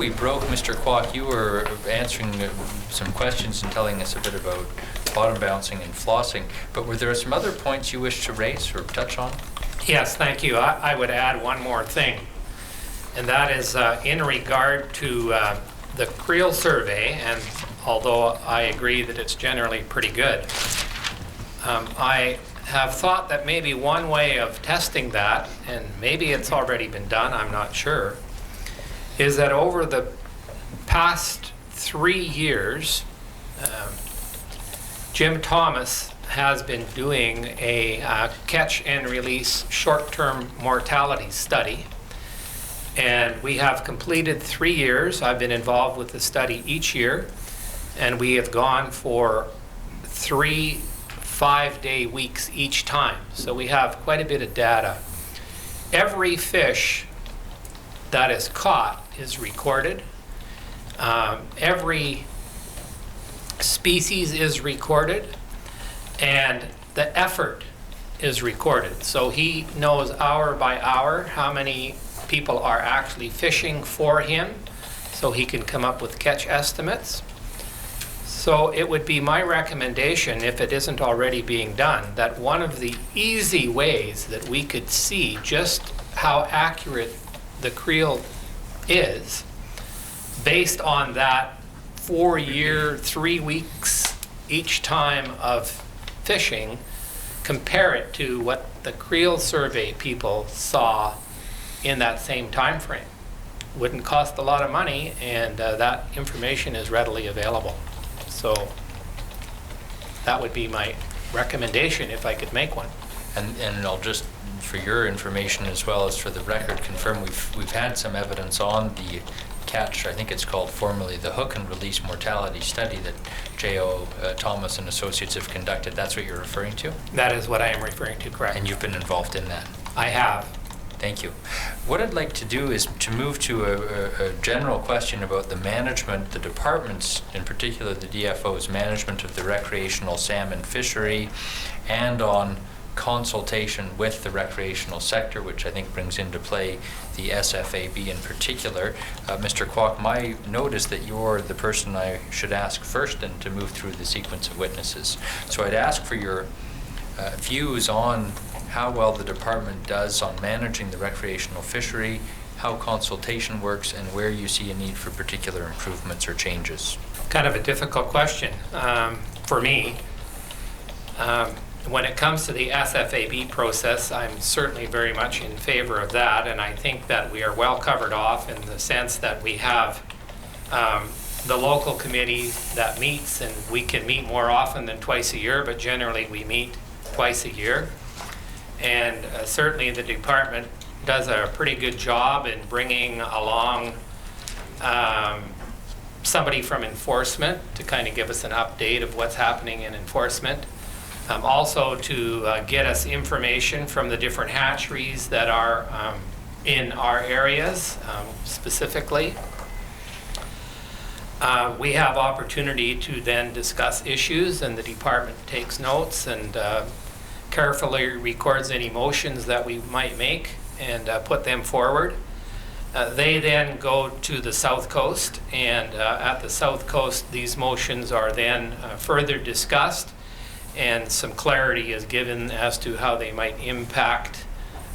we broke, Mr. Kwok, you were answering some questions and telling us a bit about bottom bouncing and flossing, but were there some other points you wish to raise or touch on? Yes, thank you. I would add one more thing, and that is in regard to the Creel survey, and although I agree that it's generally pretty good, I have thought that maybe one way of testing that, and maybe it's already been done, I'm not sure, is that over the past 3 years, Jim Thomas has been doing a catch and release short-term mortality study. And we have completed 3 years. I've been involved with the study each year. And we have gone for 3 5-day weeks each time. So we have quite a bit of data. Every fish that is caught is recorded. Every species is recorded, and the effort is recorded. So he knows hour by hour how many people are actually fishing for him, so he can come up with catch estimates. So it would be my recommendation, if it isn't already being done, that one of the easy ways that we could see just how accurate the creel is, based on that 4-year, 3 weeks each time of fishing, compare it to what the creel survey people saw in that same time frame. Wouldn't cost a lot of money, and that information is readily available. So that would be my recommendation if I could make one. And I'll just, for your information as well as for the record, confirm we've had some evidence on the catch, I think it's called formerly the hook and release mortality study that J.O. Thomas and Associates have conducted. That's what you're referring to? That is what I am referring to, correct. And you've been involved in that? I have. Thank you. What I'd like to do is to move to a general question about the management, the departments, in particular the DFO's management of the recreational salmon fishery, and on consultation with the recreational sector, which I think brings into play the SFAB in particular. Mr. Kwok, my note is that you're the person I should ask first and to move through the sequence of witnesses. So I'd ask for your views on how well the department does on managing the recreational fishery, how consultation works, and where you see a need for particular improvements or changes. Kind of a difficult question for me. When it comes to the SFAB process, I'm certainly very much in favor of that, and I think that we are well covered off in the sense that we have the local committee that meets, and we can meet more often than twice a year, but generally we meet twice a year. And certainly the department does a pretty good job in bringing along somebody from enforcement to kind of give us an update of what's happening in enforcement. Also to get us information from the different hatcheries that are in our areas specifically. We have opportunity to then discuss issues, and the department takes notes and carefully records any motions that we might make and put them forward. They then go to the South Coast, and at the South Coast these motions are then further discussed, and some clarity is given as to how they might impact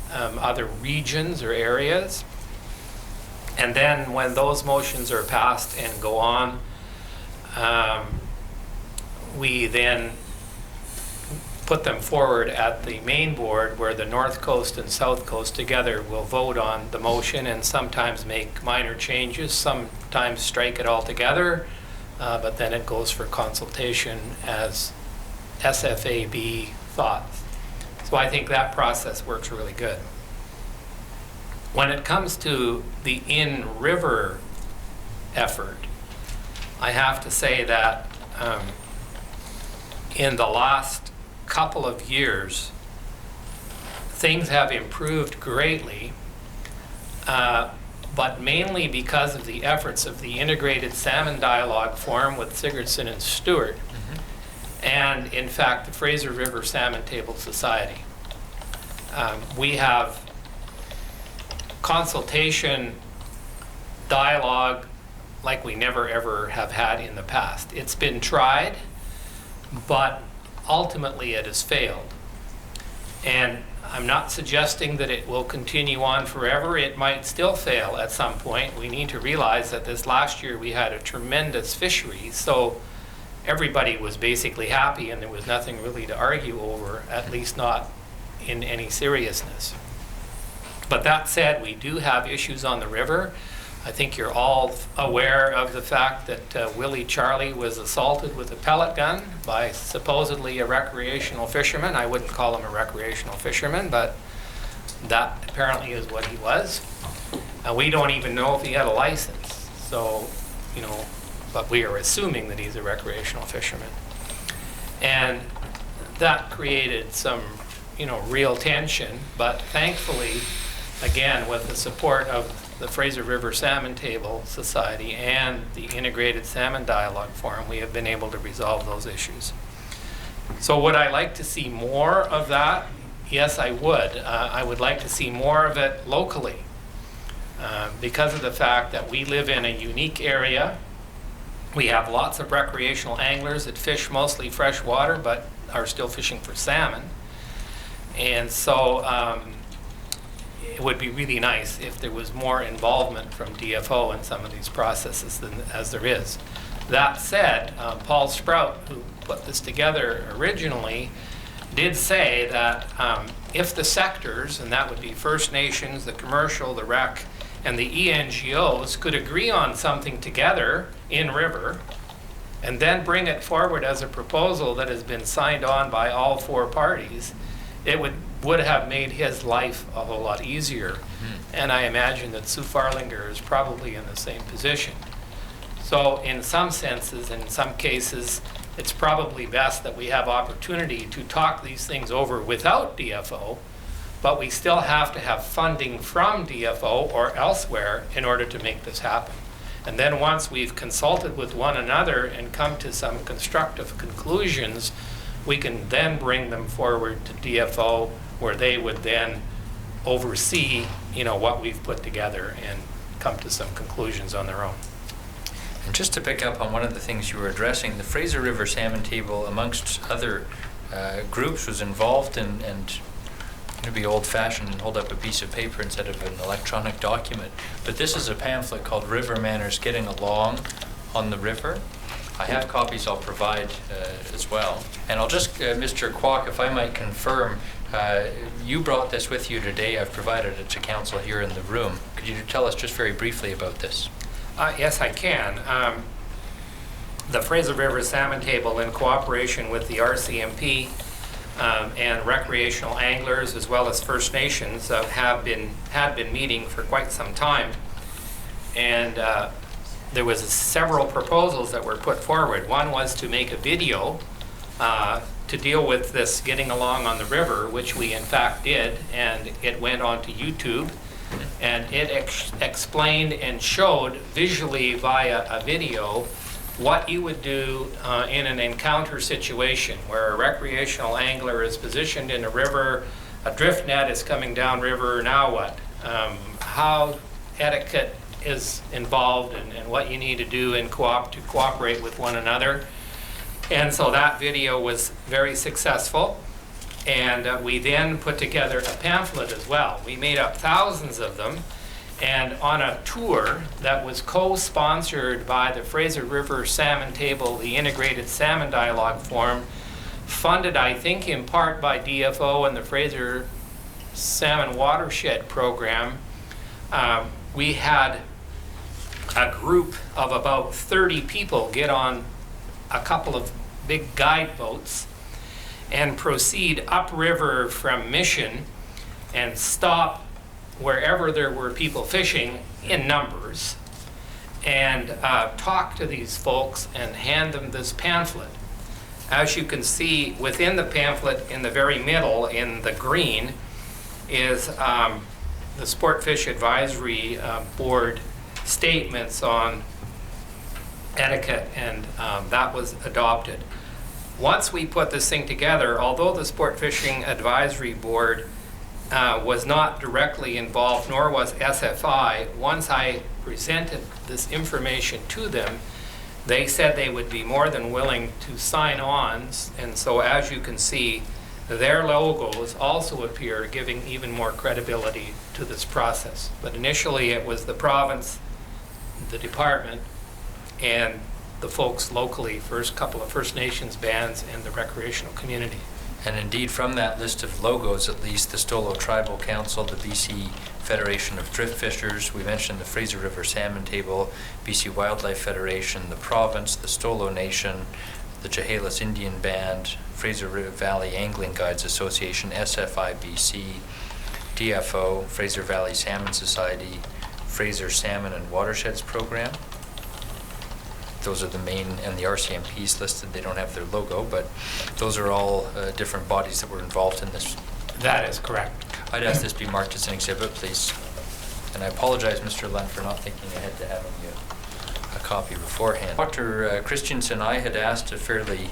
other regions or areas. And then when those motions are passed and go on, we then put them forward at the main board, where the North Coast and South Coast together will vote on the motion and sometimes make minor changes, sometimes strike it altogether, but then it goes for consultation as SFAB thoughts. So I think that process works really good. When it comes to the in-river effort, I have to say that in the last couple of years, things have improved greatly, but mainly because of the efforts of the Integrated Salmon Dialogue Forum with Sigurdsson and Stewart, and in fact the Fraser River Salmon Table Society. We have consultation, dialogue, like we never ever have had in the past. It's been tried, but ultimately it has failed. And I'm not suggesting that it will continue on forever. It might still fail at some point. We need to realize that this last year we had a tremendous fishery, so everybody was basically happy and there was nothing really to argue over, at least not in any seriousness. But that said, we do have issues on the river. I think you're all aware of the fact that Willie Charlie was assaulted with a pellet gun by supposedly a recreational fisherman. I wouldn't call him a recreational fisherman, but that apparently is what he was. We don't even know if he had a license. So, you know, but we are assuming that he's a recreational fisherman. And that created some, you know, real tension, but thankfully, again, with the support of the Fraser River Salmon Table Society and the Integrated Salmon Dialogue Forum, we have been able to resolve those issues. So would I like to see more of that? Yes, I would. I would like to see more of it locally because of the fact that we live in a unique area. We have lots of recreational anglers that fish mostly fresh water but are still fishing for salmon. And so it would be really nice if there was more involvement from DFO in some of these processes than as there is. That said, Paul Sprout, who put this together originally, did say that if the sectors, and that would be First Nations, the commercial, the rec, and the ENGOs could agree on something together in river and then bring it forward as a proposal that has been signed on by all four parties, it would have made his life a whole lot easier. Mm-hmm. And I imagine that Sue Farlinger is probably in the same position. So in some senses, in some cases, it's probably best that we have opportunity to talk these things over without DFO, but we still have to have funding from DFO or elsewhere in order to make this happen. And then once we've consulted with one another and come to some constructive conclusions, we can then bring them forward to DFO, where they would then oversee, you know, what we've put together and come to some conclusions on their own. And just to pick up on one of the things you were addressing, the Fraser River Salmon Table, amongst other groups, was involved in, and to be old-fashioned and hold up a piece of paper instead of an electronic document. But this is a pamphlet called River Manners Getting Along on the River. I have copies I'll provide as well. And I'll just, Mr. Kwok, if I might confirm, you brought this with you today. I've provided it to council here in the room. Could you tell us just very briefly about this? Yes, I can. The Fraser River Salmon Table, in cooperation with the RCMP and recreational anglers as well as First Nations, had been meeting for quite some time. And there was several proposals that were put forward. One was to make a video to deal with this getting along on the river, which we in fact did, and it went onto YouTube. And it explained and showed visually via a video what you would do in an encounter situation where a recreational angler is positioned in a river, a drift net is coming down river, now what? How etiquette is involved and what you need to do to cooperate with one another. And so that video was very successful. And we then put together a pamphlet as well. We made up thousands of them, and on a tour that was co-sponsored by the Fraser River Salmon Table, the Integrated Salmon Dialogue Forum, funded, I think, in part by DFO and the Fraser Salmon Watershed Program. We had a group of about 30 people get on a couple of big guide boats and proceed upriver from Mission and stop wherever there were people fishing in numbers and talk to these folks and hand them this pamphlet. As you can see within the pamphlet, in the very middle in the green, is the Sport Fish Advisory Board statements on etiquette, and that was adopted. Once we put this thing together, although the Sport Fishing Advisory Board was not directly involved, nor was SFI, once I presented this information to them, they said they would be more than willing to sign on. And so as you can see, their logos also appear, giving even more credibility to this process. But initially it was the province, the department, and the folks locally, first couple of First Nations bands and the recreational community. And indeed, from that list of logos, at least, the Stolo Tribal Council, the BC Federation of Drift Fishers, we mentioned the Fraser River Salmon Table, BC Wildlife Federation, the province, the Stolo Nation, the Chehalis Indian Band, Fraser River Valley Angling Guides Association, SFIBC, DFO, Fraser Valley Salmon Society, Fraser Salmon and Watersheds Program. Those are the main, and the RCMPs listed. They don't have their logo, but those are all different bodies that were involved in this. That is correct. I'd ask this be marked as an exhibit, please. And I apologize, Mr. Lund, for not thinking ahead to having you a copy beforehand. Dr. Christensen, I had asked a fairly,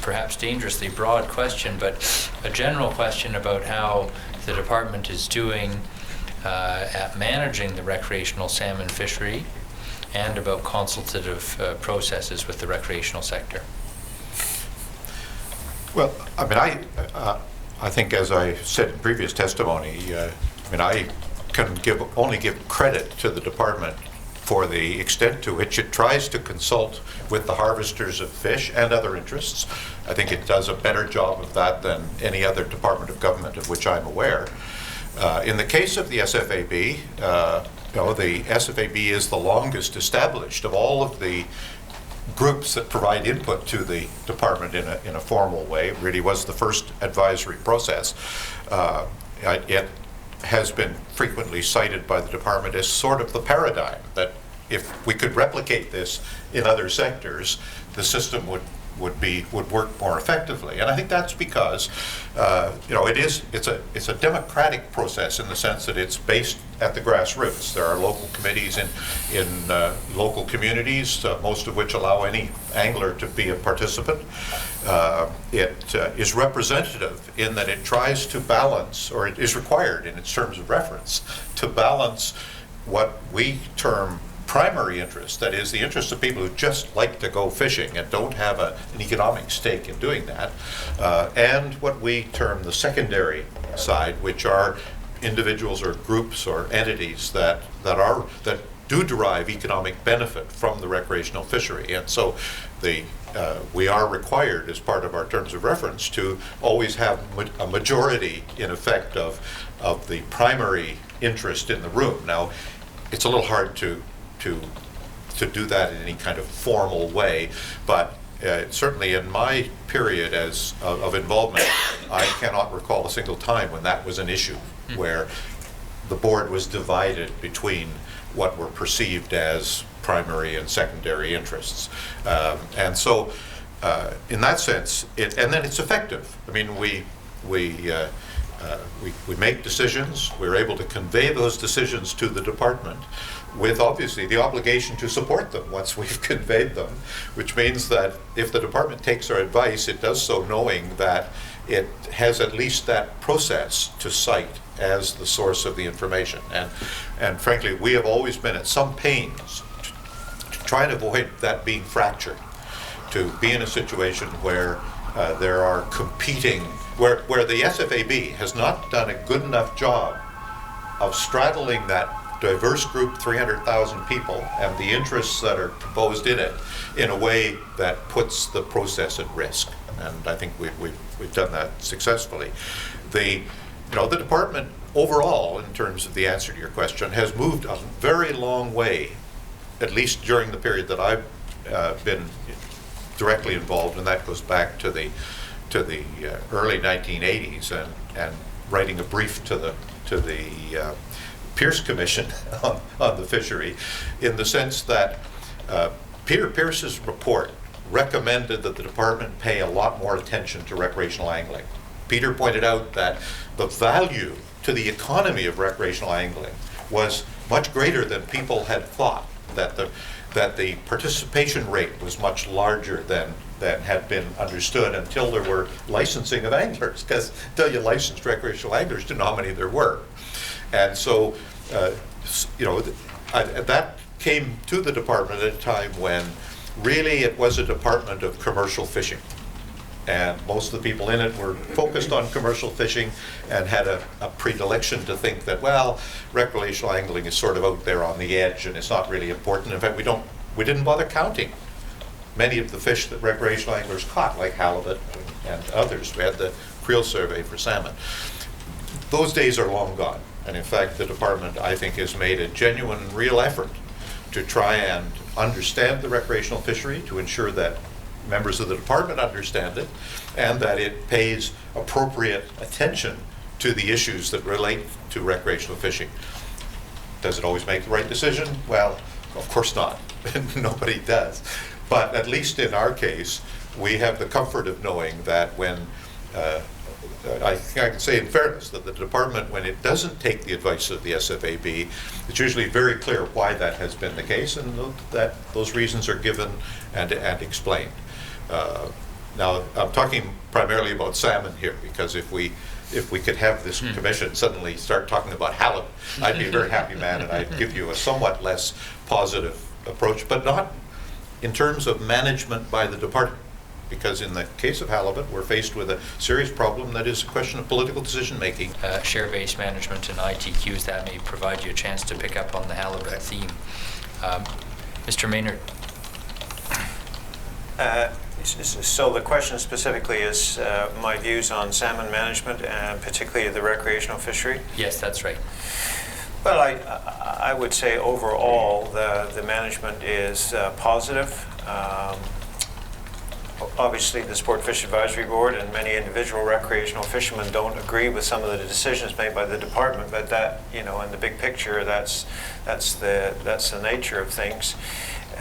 perhaps dangerously broad question, but a general question about how the department is doing at managing the recreational salmon fishery, and about consultative processes with the recreational sector. Well, I mean, I think, as I said in previous testimony, I mean, I can only give credit to the department for the extent to which it tries to consult with the harvesters of fish and other interests. I think it does a better job of that than any other department of government of which I'm aware. In the case of the SFAB, the SFAB is the longest established of all of the groups that provide input to the department in a formal way. It really was the first advisory process. It has been frequently cited by the department as sort of the paradigm that if we could replicate this in other sectors, the system would work more effectively. And I think that's because it's a democratic process in the sense that it's based at the grassroots. There are local committees in local communities, most of which allow any angler to be a participant. It is representative in that it tries to balance, or it is required in its terms of reference, to balance what we term primary interest, that is the interest of people who just like to go fishing and don't have an economic stake in doing that, and what we term the secondary side, which are individuals or groups or entities that do derive economic benefit from the recreational fishery. And so we are required, as part of our terms of reference, to always have a majority, in effect, of the primary interest in the room. Now, it's a little hard to do that in any kind of formal way, but certainly in my period of involvement, I cannot recall a single time when that was an issue, where the board was divided between what were perceived as primary and secondary interests. And so in that sense, and then it's effective. I mean, we make decisions, we're able to convey those decisions to the department with obviously the obligation to support them once we've conveyed them, which means that if the department takes our advice, it does so knowing that it has at least that process to cite as the source of the information. And frankly, we have always been at some pains to try and avoid that being fractured, to be in a situation where there are competing, where the SFAB has not done a good enough job of straddling that diverse group, 300,000 people, and the interests that are proposed in it in a way that puts the process at risk. And I think we've done that successfully. The department overall, in terms of the answer to your question, has moved a very long way, at least during the period that I've been directly involved, and that goes back to the early 1980s, and writing a brief to the Pierce Commission on the fishery, in the sense that Peter Pierce's report recommended that the department pay a lot more attention to recreational angling. Peter pointed out that the value to the economy of recreational angling was much greater than people had thought, that the participation rate was much larger than had been understood until there were licensing of anglers, because until you licensed recreational anglers, didn't know how many there were. And so, that came to the department at a time when really it was a department of commercial fishing. And most of the people in it were focused on commercial fishing and had a predilection to think that, well, recreational angling is sort of out there on the edge and it's not really important. In fact, we didn't bother counting many of the fish that recreational anglers caught, like halibut and others. We had the creel survey for salmon. Those days are long gone. And in fact, the department, I think, has made a genuine, real effort to try and understand the recreational fishery, to ensure that members of the department understand it, and that it pays appropriate attention to the issues that relate to recreational fishing. Does it always make the right decision? Well, of course not. Nobody does. But at least in our case, we have the comfort of knowing that when, I think I can say in fairness, that the department, when it doesn't take the advice of the SFAB, it's usually very clear why that has been the case, and that those reasons are given and explained. Now, I'm talking primarily about salmon here, because if we could have this commission suddenly start talking about halibut, I'd be a very happy man, and I'd give you a somewhat less positive approach, but not in terms of management by the department. Because in the case of halibut, we're faced with a serious problem that is a question of political decision-making. Share-based management and ITQs, that may provide you a chance to pick up on the halibut theme. Mr. Maynard. So the question specifically is my views on salmon management and particularly the recreational fishery? Yes, that's right. Well, I would say overall the management is positive. Obviously, the Sport Fish Advisory Board and many individual recreational fishermen don't agree with some of the decisions made by the department, but that, you know, in the big picture, that's the nature of things.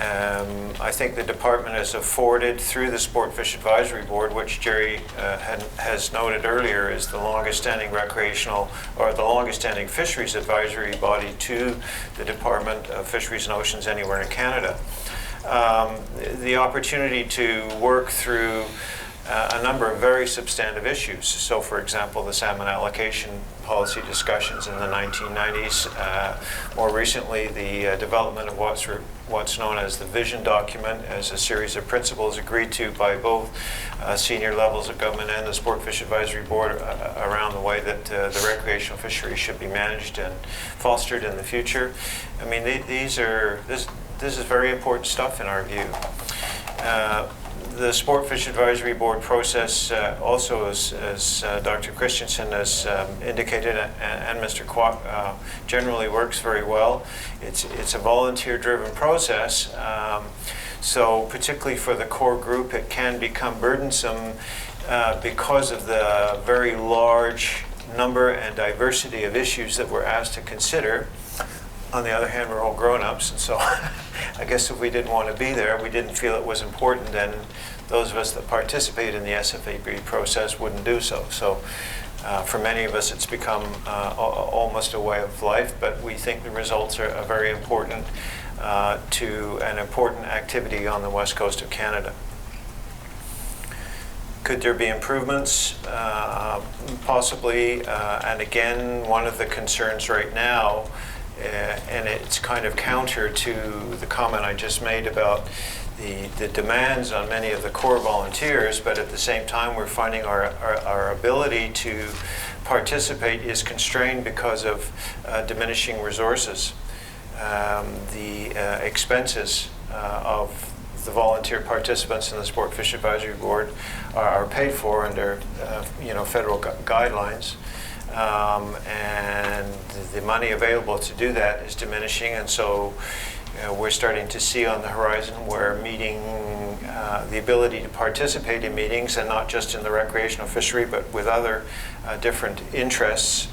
I think the department has afforded, through the Sport Fish Advisory Board, which Jerry has noted earlier is the longest-standing recreational or the longest-standing fisheries advisory body to the Department of Fisheries and Oceans anywhere in Canada. The opportunity to work through a number of very substantive issues. So, for example, the salmon allocation policy discussions in the 1990s. More recently, the development of what's known as the vision document as a series of principles agreed to by both senior levels of government and the Sport Fish Advisory Board around the way that the recreational fishery should be managed and fostered in the future. I mean, this is very important stuff in our view. The Sport Fish Advisory Board process also, as Dr. Christensen has indicated, and Mr. Kwok, generally works very well. It's a volunteer-driven process, so particularly for the core group, it can become burdensome because of the very large number and diversity of issues that we're asked to consider. On the other hand, we're all grown-ups, and so I guess if we didn't want to be there, we didn't feel it was important, then those of us that participate in the SFAB process wouldn't do so. So for many of us, it's become almost a way of life, but we think the results are very important to an important activity on the west coast of Canada. Could there be improvements? Possibly, and again, one of the concerns right now, and it's kind of counter to the comment I just made about the demands on many of the core volunteers, but at the same time we're finding our ability to participate is constrained because of diminishing resources. The expenses of the volunteer participants in the Sport Fish Advisory Board are paid for under federal guidelines. And the money available to do that is diminishing, and so we're starting to see on the horizon where the ability to participate in meetings, and not just in the recreational fishery but with other different interests,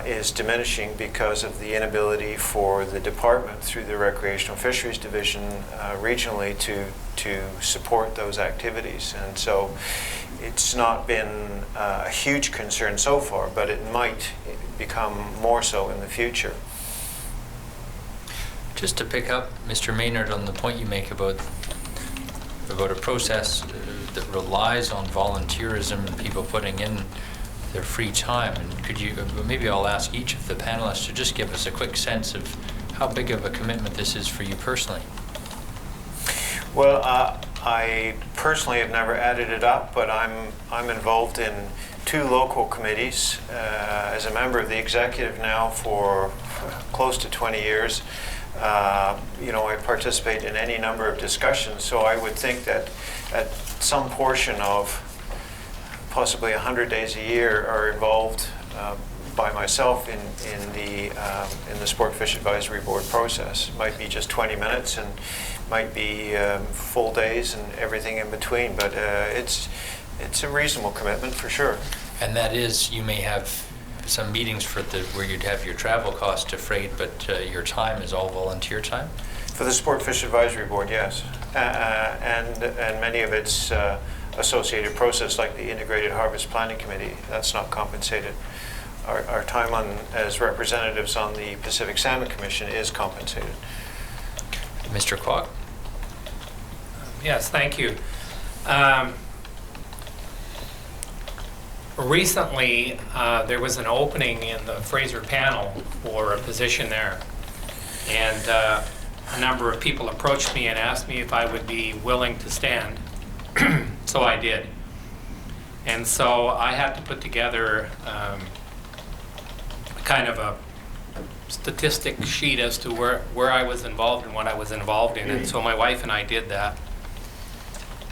is diminishing because of the inability for the department through the Recreational Fisheries Division regionally to support those activities. And so it's not been a huge concern so far, but it might become more so in the future. Just to pick up, Mr. Maynard, on the point you make about a process that relies on volunteerism and people putting in their free time, and could you, maybe I'll ask each of the panelists to just give us a quick sense of how big of a commitment this is for you personally. Well, I personally have never added it up, but I'm involved in 2 local committees as a member of the executive now for close to 20 years. You know, I participate in any number of discussions, so I would think that at some portion of possibly 100 days a year are involved by myself in the Sport Fish Advisory Board process. It might be just 20 minutes and might be full days and everything in between, but it's a reasonable commitment for sure. And that is, you may have some meetings where you'd have your travel costs defrayed, but your time is all volunteer time? For the Sport Fish Advisory Board, yes. And many of its associated process, like the Integrated Harvest Planning Committee, that's not compensated. Our time as representatives on the Pacific Salmon Commission is compensated. Mr. Kwok? Yes, thank you. Recently, there was an opening in the Fraser panel for a position there. And a number of people approached me and asked me if I would be willing to stand. So I did. And so I had to put together kind of a statistic sheet as to where I was involved and what I was involved in. And so my wife and I did that.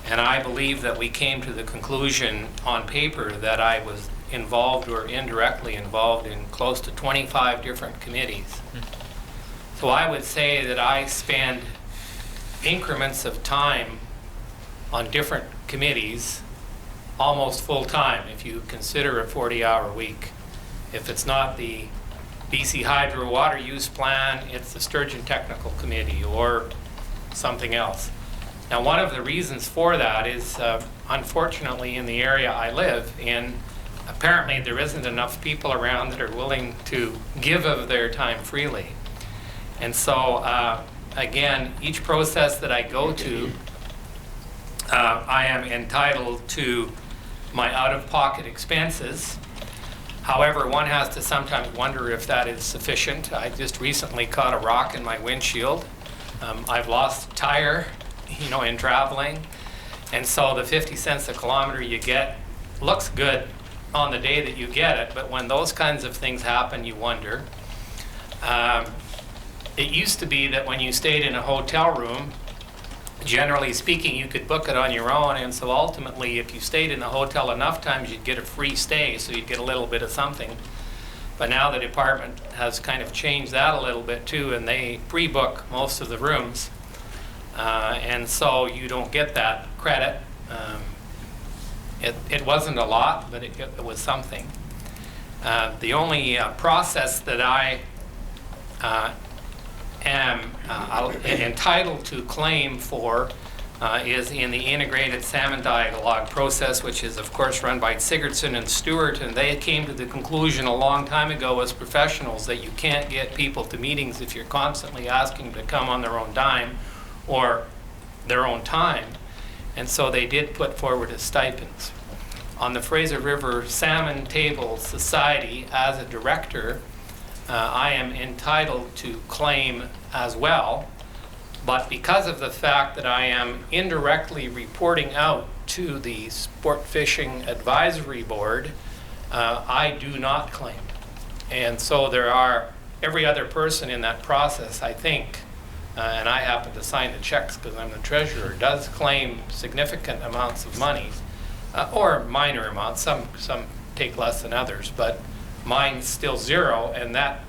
And I believe that we came to the conclusion on paper that I was involved or indirectly involved in close to 25 different committees. So I would say that I spend increments of time on different committees almost full time if you consider a 40-hour week. If it's not the BC Hydro Water Use Plan, it's the Sturgeon Technical Committee or something else. Now, one of the reasons for that is, unfortunately, in the area I live in, apparently there isn't enough people around that are willing to give of their time freely. And so, again, each process that I go to, I am entitled to my out-of-pocket expenses. However, one has to sometimes wonder if that is sufficient. I just recently caught a rock in my windshield. I've lost a tire, you know, in traveling. And so the 50 cents a kilometer you get looks good on the day that you get it, but when those kinds of things happen, you wonder. It used to be that when you stayed in a hotel room, generally speaking, you could book it on your own, and so ultimately, if you stayed in the hotel enough times, you'd get a free stay, so you'd get a little bit of something. But now the department has kind of changed that a little bit too, and they pre-book most of the rooms. And so you don't get that credit. It wasn't a lot, but it was something. The only process that I am entitled to claim for is in the Integrated Salmon Dialogue process, which is of course run by Sigurdsson and Stewart, and they came to the conclusion a long time ago as professionals that you can't get people to meetings if you're constantly asking them to come on their own dime or their own time, and so they did put forward as stipends. On the Fraser River Salmon Table Society, as a director, I am entitled to claim as well, but because of the fact that I am indirectly reporting out to the Sport Fishing Advisory Board, I do not claim. And so there are every other person in that process, I think, and I happen to sign the checks because I'm the treasurer, does claim significant amounts of money, or minor amounts. Some take less than others, but mine's still zero, and that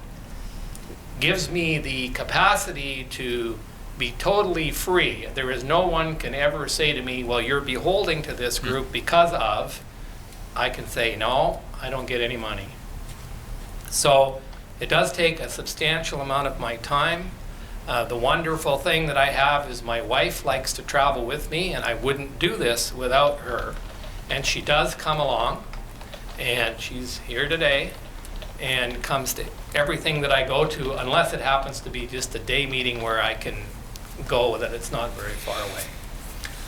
gives me the capacity to be totally free. There is no one can ever say to me, well, you're beholding to this group because of. I can say, no, I don't get any money. So it does take a substantial amount of my time. The wonderful thing that I have is my wife likes to travel with me, and I wouldn't do this without her. And she does come along, and she's here today, and comes to everything that I go to, unless it happens to be just a day meeting where I can go that it's not very far away.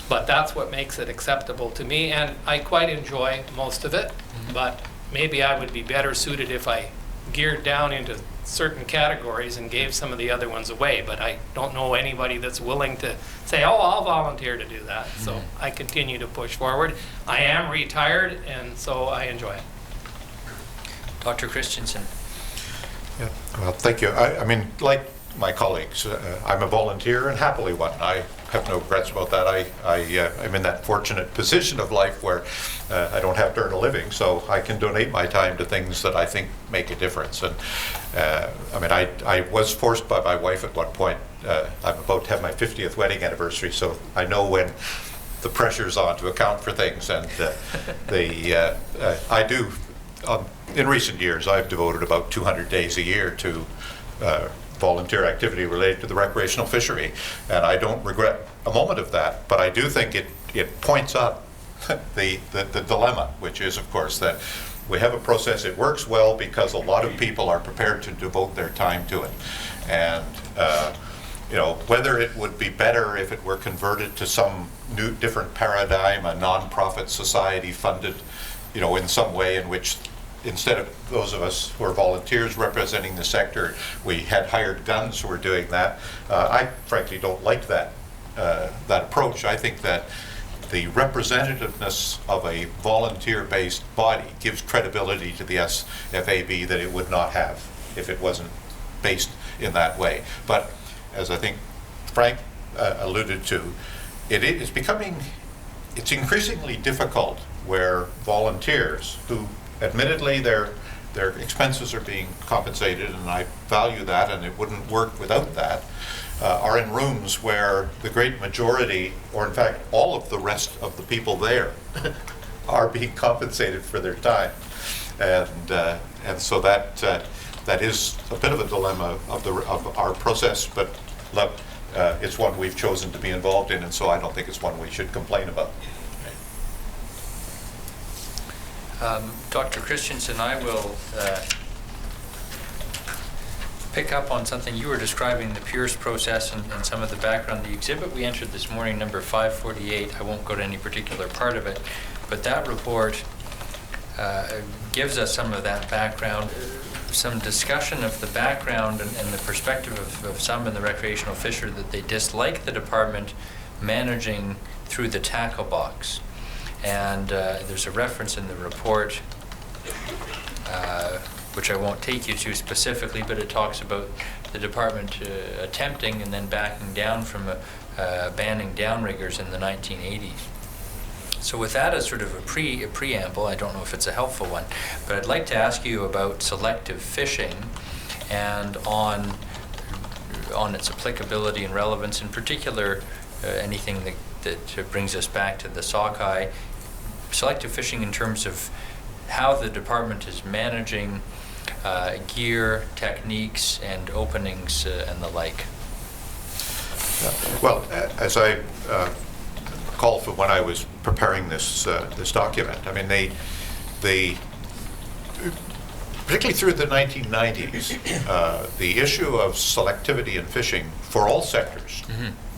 But that's what makes it acceptable to me, and I quite enjoy most of it, but maybe I would be better suited if I geared down into certain categories and gave some of the other ones away, but I don't know anybody that's willing to say, oh, I'll volunteer to do that. So I continue to push forward. I am retired, and so I enjoy it. Dr. Christensen. Yeah. Well, thank you. I mean, like my colleagues, I'm a volunteer and happily one. I have no regrets about that. I'm in that fortunate position of life where I don't have to earn a living, so I can donate my time to things that I think make a difference. And I mean, I was forced by my wife at one point. I'm about to have my 50th wedding anniversary, so I know when the pressure's on to account for things. And I do. In recent years, I've devoted about 200 days a year to volunteer activity related to the recreational fishery, and I don't regret a moment of that. But I do think it points up the dilemma, which is, of course, that we have a process. It works well because a lot of people are prepared to devote their time to it, and whether it would be better if it were converted to some new, different paradigm, a non-profit society funded, in some way in which, instead of those of us who are volunteers representing the sector, we had hired guns who were doing that. I frankly don't like that approach. I think that the representativeness of a volunteer-based body gives credibility to the SFAB that it would not have if it wasn't based in that way. But as I think Frank alluded to, it's increasingly difficult where volunteers who admittedly, their expenses are being compensated, and I value that, and it wouldn't work without that, are in rooms where the great majority, or in fact all of the rest of the people there, are being compensated for their time. And so that is a bit of a dilemma of our process, but look, it's one we've chosen to be involved in, and so I don't think it's one we should complain about. Dr. Christensen, I will pick up on something you were describing, the Pierce process and some of the background. The exhibit we entered this morning, number 548, I won't go to any particular part of it, but that report gives us some of that background, some discussion of the background and the perspective of some in the recreational fishery that they dislike the department managing through the tackle box. And there's a reference in the report, which I won't take you to specifically, but it talks about the department attempting and then backing down from banning downriggers in the 1980s. So with that as sort of a preamble, I don't know if it's a helpful one, but I'd like to ask you about selective fishing and on its applicability and relevance, in particular anything that brings us back to the sockeye. Selective fishing in terms of how the department is managing gear, techniques, and openings and the like. Well, as I recall from when I was preparing this document, I mean, they particularly through the 1990s, the issue of selectivity in fishing for all sectors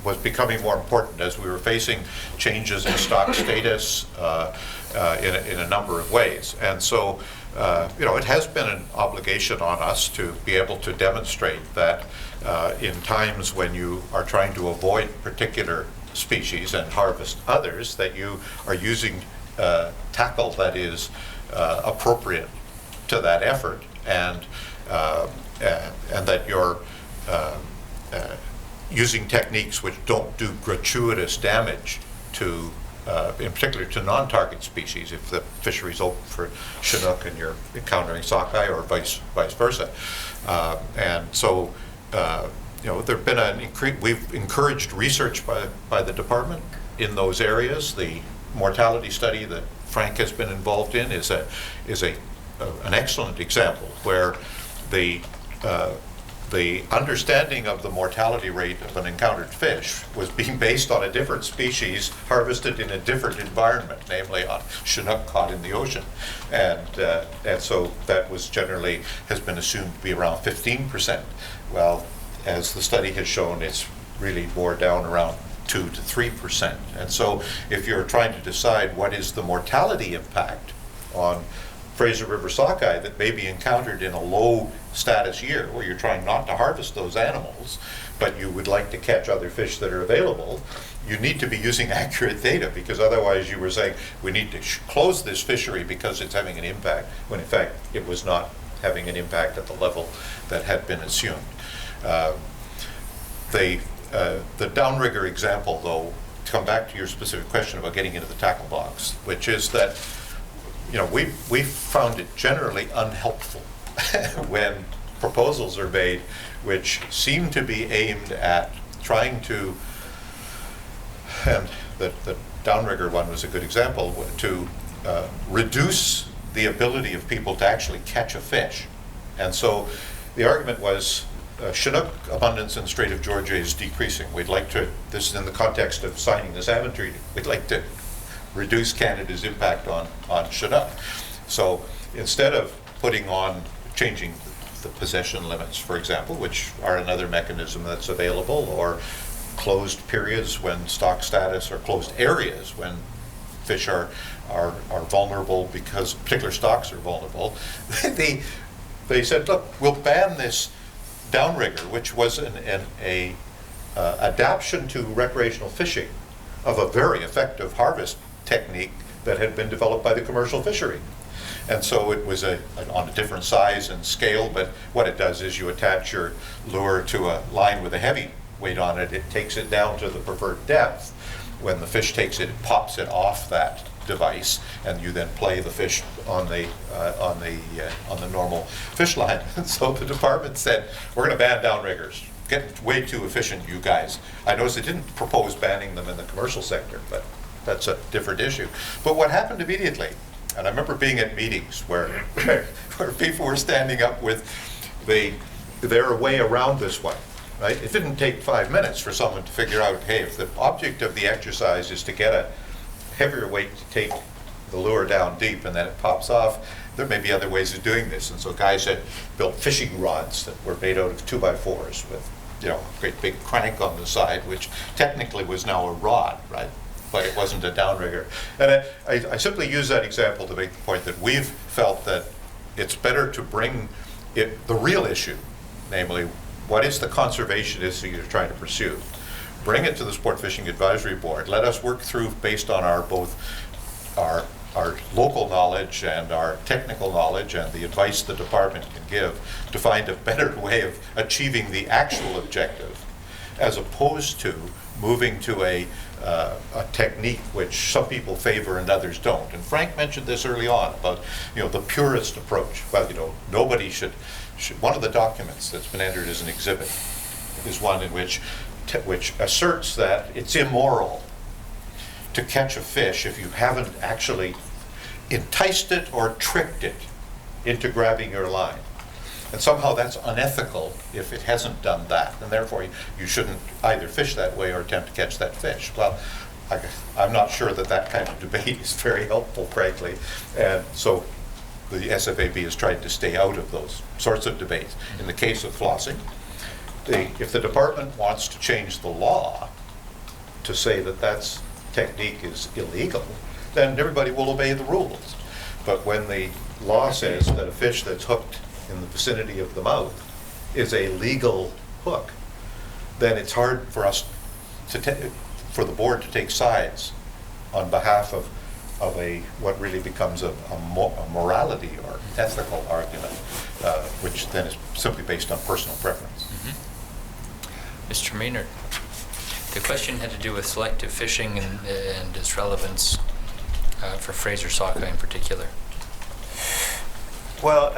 was becoming more important as we were facing changes in stock status in a number of ways. And so, it has been an obligation on us to be able to demonstrate that in times when you are trying to avoid particular species and harvest others, that you are using tackle that is appropriate to that effort, and that you're using techniques which don't do gratuitous damage to, in particular, to non-target species. If the fishery's open for Chinook and you're encountering sockeye, or vice versa, and so there've been an increase. We've encouraged research by the department in those areas. The mortality study that Frank has been involved in is an excellent example where the understanding of the mortality rate of an encountered fish was being based on a different species harvested in a different environment, namely on Chinook caught in the ocean. And so that has been assumed to be around 15%. Well, as the study has shown, it's really more down around 2 to 3%. And so if you're trying to decide what is the mortality impact on Fraser River sockeye that may be encountered in a low status year where you're trying not to harvest those animals, but you would like to catch other fish that are available, you need to be using accurate data, because otherwise you were saying we need to close this fishery because it's having an impact, when in fact it was not having an impact at the level that had been assumed. The downrigger example, though, to come back to your specific question about getting into the tackle box, which is that, you know, we found it generally unhelpful when proposals are made which seem to be aimed at trying to, and the downrigger one was a good example, to reduce the ability of people to actually catch a fish. And so the argument was Chinook abundance in the Strait of Georgia is decreasing. We'd like to, this is in the context of signing the salmon treaty, we'd like to reduce Canada's impact on Chinook. So instead of changing the possession limits, for example, which are another mechanism that's available, or closed periods when stock status, or closed areas when fish are vulnerable because particular stocks are vulnerable, they said, look, we'll ban this downrigger, which was an adaptation to recreational fishing of a very effective harvest technique that had been developed by the commercial fishery. And so it was on a different size and scale, but what it does is you attach your lure to a line with a heavy weight on it. It takes it down to the preferred depth. When the fish takes it, it pops it off that device, and you then play the fish on the normal fish line. And so the department said, we're going to ban downriggers. Get way too efficient, you guys. I noticed they didn't propose banning them in the commercial sector, but that's a different issue. But what happened immediately, and I remember being at meetings where people were standing up with their way around this one, right? It didn't take 5 minutes for someone to figure out, hey, if the object of the exercise is to get a heavier weight to take the lure down deep and then it pops off, there may be other ways of doing this. And so guys had built fishing rods that were made out of 2x4s with, you know, a great big crank on the side, which technically was now a rod, right? But it wasn't a downrigger. And I simply use that example to make the point that we've felt that it's better to bring the real issue, namely, what is the conservation issue you're trying to pursue? Bring it to the Sport Fishing Advisory Board. Let us work through, based on both our local knowledge and our technical knowledge and the advice the department can give, to find a better way of achieving the actual objective, as opposed to moving to a technique which some people favor and others don't. And Frank mentioned this early on about, you know, the purist approach. Well, you know, nobody should. One of the documents that's been entered as an exhibit is one in which asserts that it's immoral to catch a fish if you haven't actually enticed it or tricked it into grabbing your line. And somehow that's unethical if it hasn't done that, and therefore you shouldn't either fish that way or attempt to catch that fish. Well, I'm not sure that kind of debate is very helpful, frankly, and so the SFAB has tried to stay out of those sorts of debates. In the case of flossing, if the department wants to change the law to say that technique is illegal, then everybody will obey the rules. But when the law says that a fish that's hooked in the vicinity of the mouth is a legal hook, then it's hard for us for the board to take sides on behalf of what really becomes a morality or ethical argument, which then is simply based on personal preference. Mr. Maynard, the question had to do with selective fishing and its relevance for Fraser sockeye in particular. Well,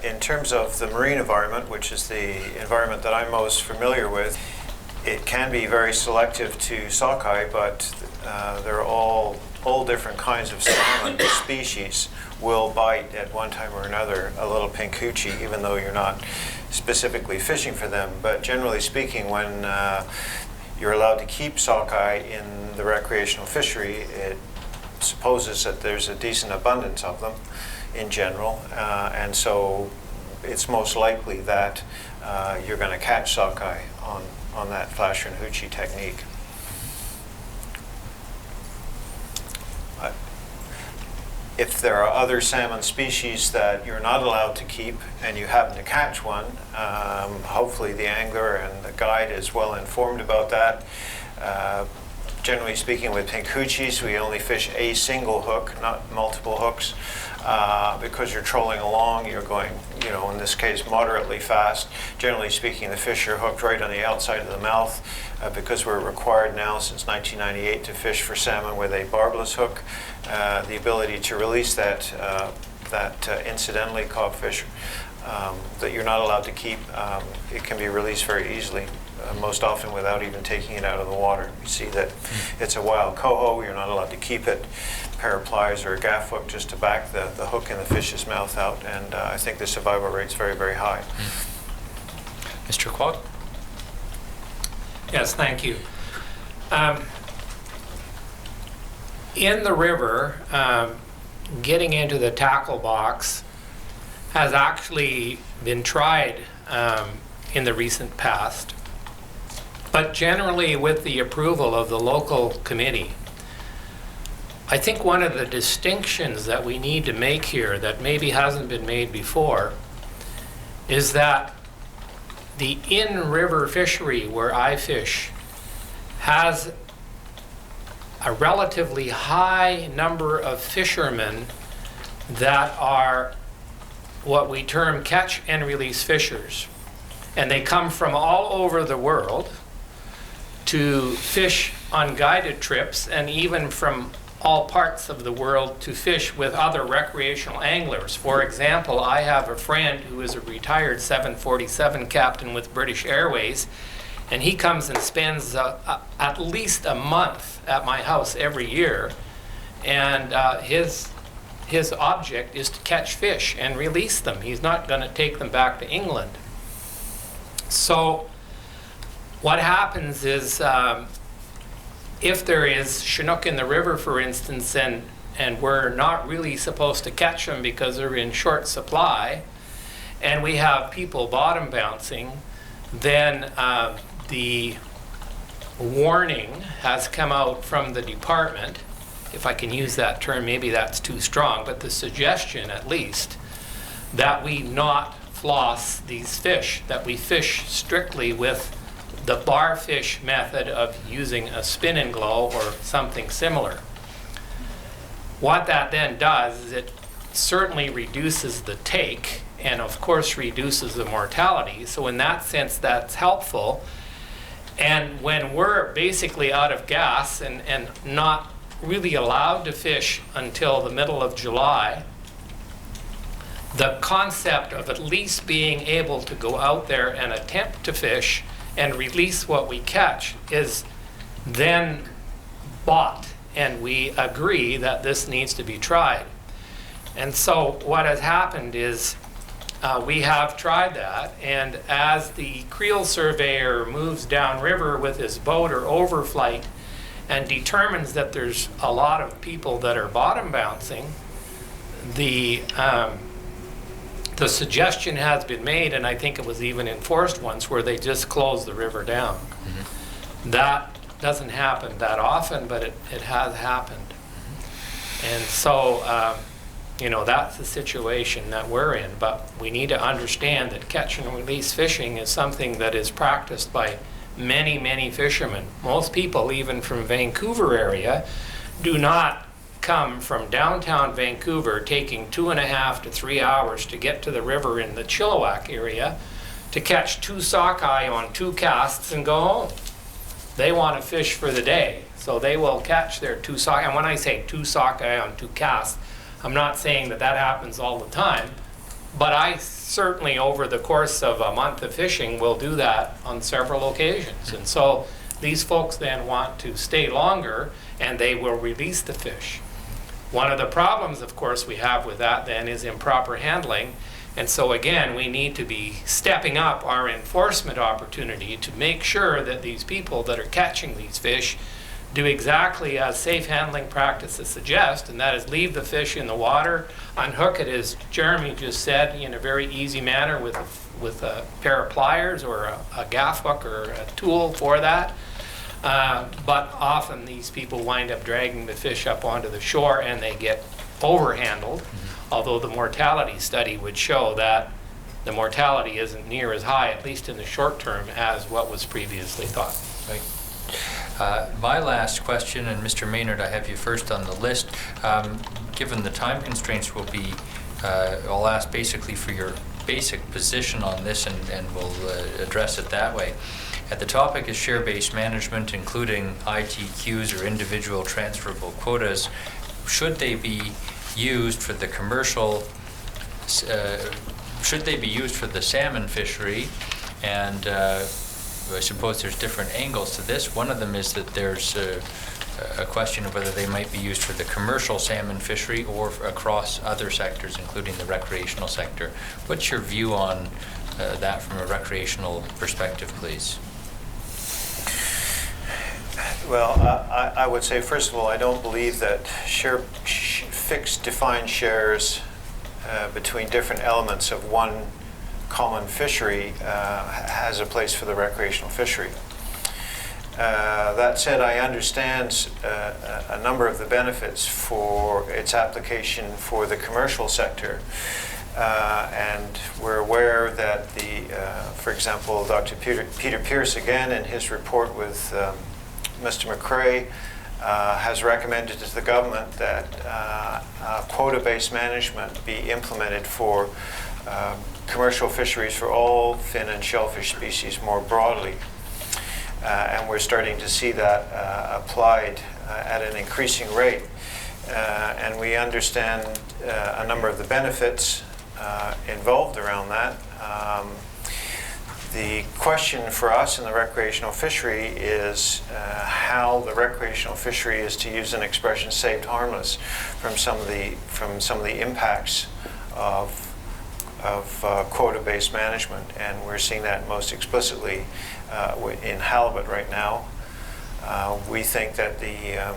in terms of the marine environment, which is the environment that I'm most familiar with, it can be very selective to sockeye, but they're all different kinds of salmon species will bite at one time or another a little pink hoochie, even though you're not specifically fishing for them. But generally speaking, when you're allowed to keep sockeye in the recreational fishery, it supposes that there's a decent abundance of them in general, and so it's most likely that you're going to catch sockeye on that flasher and hoochie technique. If there are other salmon species that you're not allowed to keep and you happen to catch one, hopefully the angler and the guide is well informed about that. Generally speaking, with pink hoochies, we only fish a single hook, not multiple hooks. Because you're trolling along, you're going, in this case, moderately fast. Generally speaking, the fish are hooked right on the outside of the mouth because we're required now since 1998 to fish for salmon with a barbless hook. The ability to release that incidentally caught fish that you're not allowed to keep, it can be released very easily. Most often without even taking it out of the water. You see that it's a wild coho, you're not allowed to keep it. A pair of pliers or a gaff hook just to back the hook in the fish's mouth out, and I think the survival rate's very, very high. Mr. Quag? Yes, thank you. In the river, getting into the tackle box has actually been tried in the recent past, but generally with the approval of the local committee. I think one of the distinctions that we need to make here that maybe hasn't been made before is that the in-river fishery where I fish has a relatively high number of fishermen that are what we term catch and release fishers. And they come from all over the world to fish on guided trips, and even from all parts of the world to fish with other recreational anglers. For example, I have a friend who is a retired 747 captain with British Airways, and he comes and spends at least a month at my house every year, and his object is to catch fish and release them. He's not going to take them back to England. So what happens is if there is Chinook in the river, for instance, and we're not really supposed to catch them because they're in short supply, and we have people bottom bouncing, then the warning has come out from the department, if I can use that term, maybe that's too strong, but the suggestion at least, that we not floss these fish, that we fish strictly with the bar fish method of using a spin and glow or something similar. What that then does is it certainly reduces the take and of course reduces the mortality. So in that sense, that's helpful. And when we're basically out of gas and not really allowed to fish until the middle of July, the concept of at least being able to go out there and attempt to fish and release what we catch is then bought, and we agree that this needs to be tried. And so what has happened is we have tried that, and as the creel surveyor moves downriver with his boat or overflight and determines that there's a lot of people that are bottom bouncing, the suggestion has been made, and I think it was even enforced once, where they just close the river down. Mm-hmm. That doesn't happen that often, but it has happened. Mm-hmm. And so, that's the situation that we're in. But we need to understand that catch and release fishing is something that is practiced by many, many fishermen. Most people, even from Vancouver area, do not come from downtown Vancouver taking 2.5 to 3 hours to get to the river in the Chilliwack area to catch 2 sockeye on 2 casts and go home. They want to fish for the day, so they will catch their 2 sockeye. And when I say 2 sockeye on 2 casts, I'm not saying that happens all the time, but I certainly over the course of a month of fishing will do that on several occasions. And so these folks then want to stay longer, and they will release the fish. One of the problems, of course, we have with that then is improper handling. And so again, we need to be stepping up our enforcement opportunity to make sure that these people that are catching these fish do exactly as safe handling practices suggest, and that is leave the fish in the water, unhook it, as Jeremy just said, in a very easy manner with a pair of pliers or a gaff hook or a tool for that. But often these people wind up dragging the fish up onto the shore, and they get overhandled, although the mortality study would show that the mortality isn't near as high, at least in the short term, as what was previously thought. Right. My last question, and Mr. Maynard, I have you first on the list. Given the time constraints, I'll ask basically for your basic position on this, and we'll address it that way. At the topic is share-based management, including ITQs or individual transferable quotas. Should they be used for the commercial? Should they be used for the salmon fishery? And I suppose there's different angles to this. One of them is that there's a question of whether they might be used for the commercial salmon fishery or across other sectors, including the recreational sector. What's your view on that from a recreational perspective, please? Well, I would say, first of all, I don't believe that fixed defined shares between different elements of one common fishery has a place for the recreational fishery. That said, I understand a number of the benefits for its application for the commercial sector. And we're aware that for example, Dr. Peter Pearce, again, in his report with Mr. McCrae, has recommended to the government that quota-based management be implemented for commercial fisheries for all fin and shellfish species more broadly. And we're starting to see that applied at an increasing rate. And we understand a number of the benefits involved around that. The question for us in the recreational fishery is how the recreational fishery is, to use an expression, saved harmless from some of the impacts of quota-based management, and we're seeing that most explicitly in halibut right now. We think that the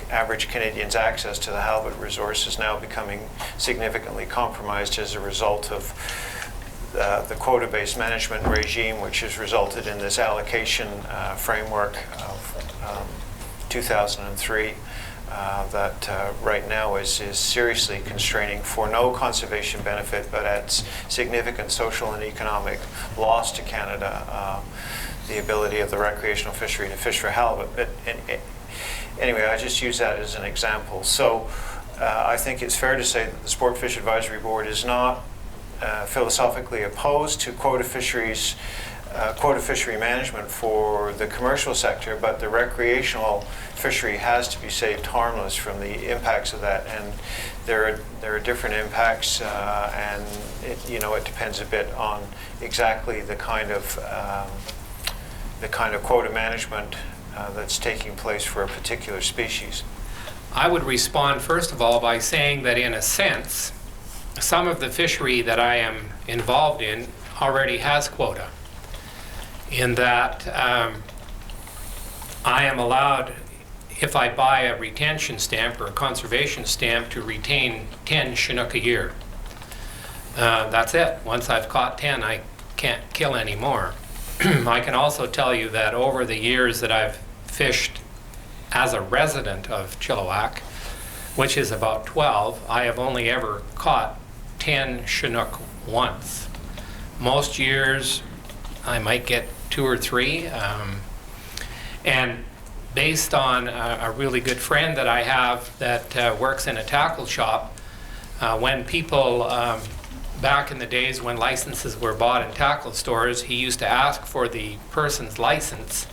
average Canadian's access to the halibut resource is now becoming significantly compromised as a result of the quota-based management regime, which has resulted in this allocation framework of 2003 that right now is seriously constraining, for no conservation benefit, but at significant social and economic loss to Canada, the ability of the recreational fishery to fish for halibut. But anyway, I just use that as an example. So I think it's fair to say that the Sport Fish Advisory Board is not philosophically opposed to quota fishery management for the commercial sector, but the recreational fishery has to be saved harmless from the impacts of that. And there are different impacts, and it depends a bit on exactly the kind of quota management that's taking place for a particular species. I would respond first of all by saying that, in a sense, some of the fishery that I am involved in already has quota, in that I am allowed, if I buy a retention stamp or a conservation stamp, to retain 10 Chinook a year. That's it. Once I've caught 10, I can't kill any more. I can also tell you that over the years that I've fished as a resident of Chilliwack, which is about 12, I have only ever caught 10 Chinook once. Most years I might get 2 or 3, and based on a really good friend that I have that works in a tackle shop, when people back in the days when licenses were bought in tackle stores, he used to ask for the person's license,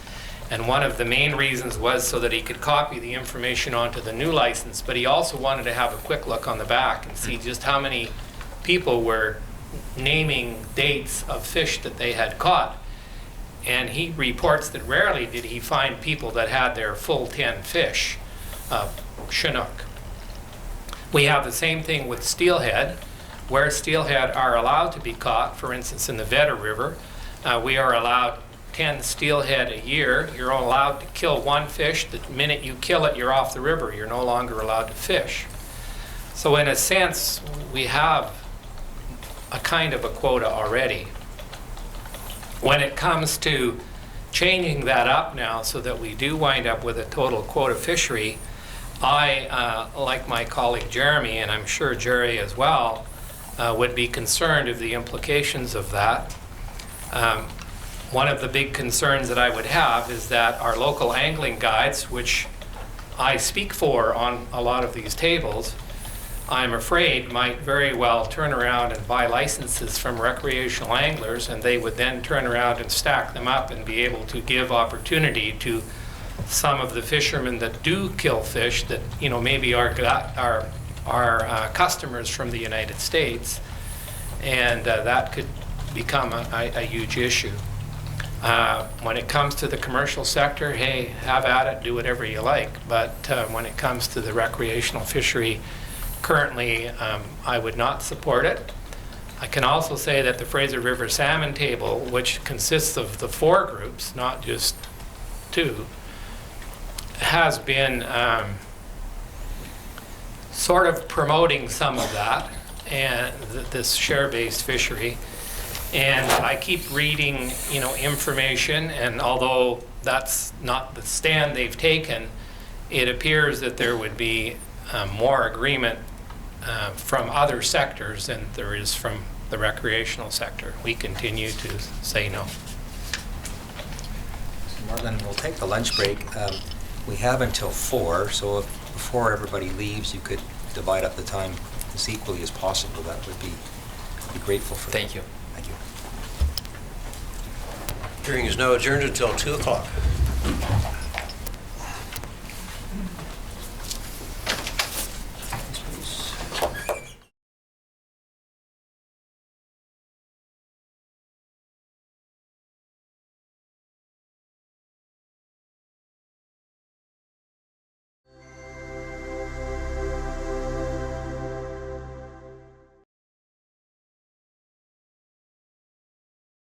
and one of the main reasons was so that he could copy the information onto the new license, but he also wanted to have a quick look on the back and see just how many people were naming dates of fish that they had caught. And he reports that rarely did he find people that had their full 10 fish, Chinook. We have the same thing with steelhead, where steelhead are allowed to be caught. For instance, in the Vedder River, we are allowed 10 steelhead a year. You're allowed to kill 1 fish. The minute you kill it, you're off the river. You're no longer allowed to fish. So in a sense, we have a kind of a quota already. When it comes to changing that up now so that we do wind up with a total quota fishery, I, like my colleague Jeremy, and I'm sure Jerry as well, would be concerned of the implications of that. One of the big concerns that I would have is that our local angling guides, which I speak for on a lot of these tables, I'm afraid might very well turn around and buy licenses from recreational anglers, and they would then turn around and stack them up and be able to give opportunity to some of the fishermen that do kill fish that, you know, maybe are customers from the United States, and that could become a huge issue. When it comes to the commercial sector, hey, have at it, do whatever you like. But when it comes to the recreational fishery, currently I would not support it. I can also say that the Fraser River Salmon Table, which consists of the 4 groups, not just 2, has been sort of promoting some of that and this share-based fishery. And I keep reading, you know, information, and although that's not the stand they've taken, it appears that there would be more agreement from other sectors than there is from the recreational sector. We continue to say no. Marlon, we'll take the lunch break. We have until 4, so if before everybody leaves, you could divide up the time as equally as possible. That would be grateful for. Thank you. Thank you. Hearing is now adjourned until 2 o'clock.